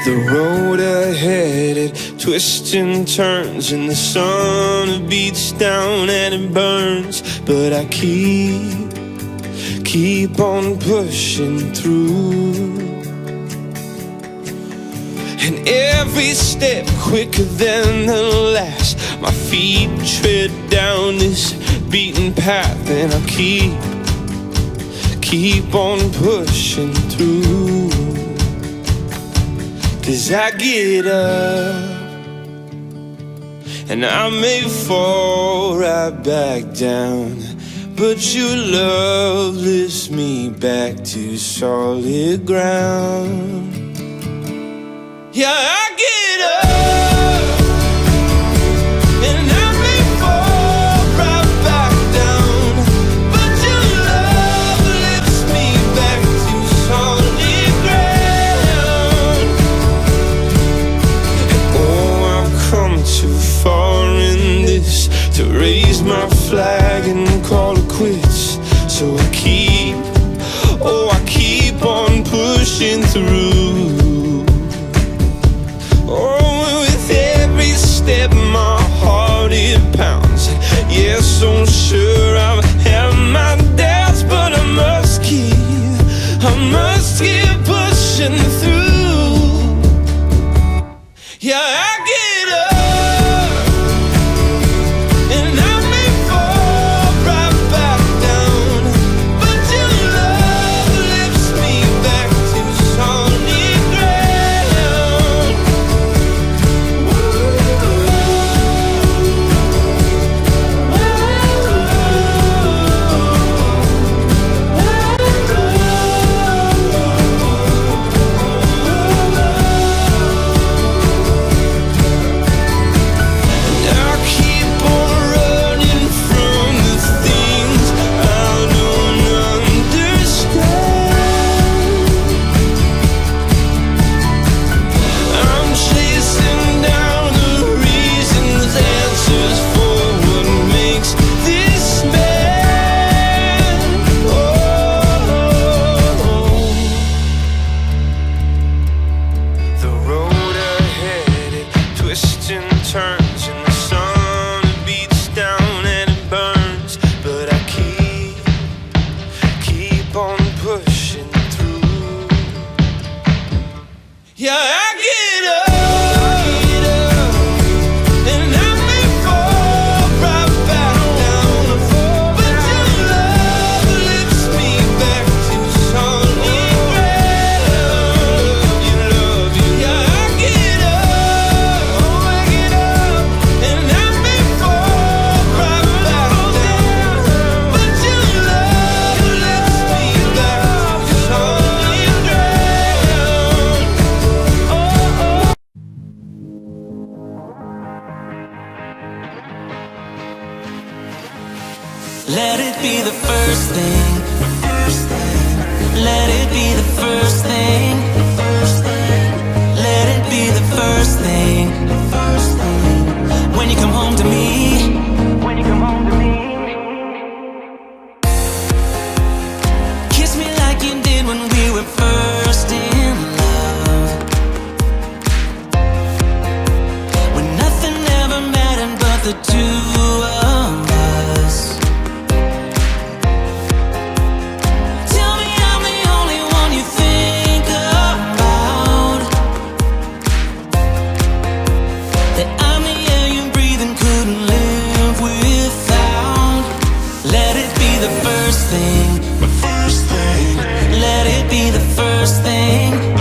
The road ahead, it twists and turns, and the sun beats down and it burns. But I keep on pushing through. And every step quicker than the last, my feet tread down this beaten path, and I keep on pushing through. 'Cause I get up and I may fall right back down, but your love lifts me back to solid ground. Yeah, I get up and I may fall right back down, but your love lifts me back to solid ground. Oh, I've come too far in this to raise my flag and call it quits. So I keep on pushing through. Oh, with every step my heart it pounds. Yes, so sure I've had my doubts, but I must keep pushing through. Yeah, I get up and I may fall right back down, but your love lifts me back to solid ground. I keep on running from the things I don't understand. I'm chasing down the reasons, answers for what makes this man. Oh, the road ahead, it twists and turns, and the sun beats down and it burns. But I keep on pushing through. Yeah, I get up and I may fall right back down, but your love lifts me back to solid ground. Love you. Yeah, I get up and I may fall right back down, but your love lifts me back to solid ground. Let it be the first thing. Let it be the first thing. Let it be the first thing. When you come home to me. Kiss me like you did when we were first in love. When nothing ever mattered but the two of us. Tell me I'm the only one you think about, that I'm the air you breathe and couldn't live without. Let it be the first thing. Let it be the first thing.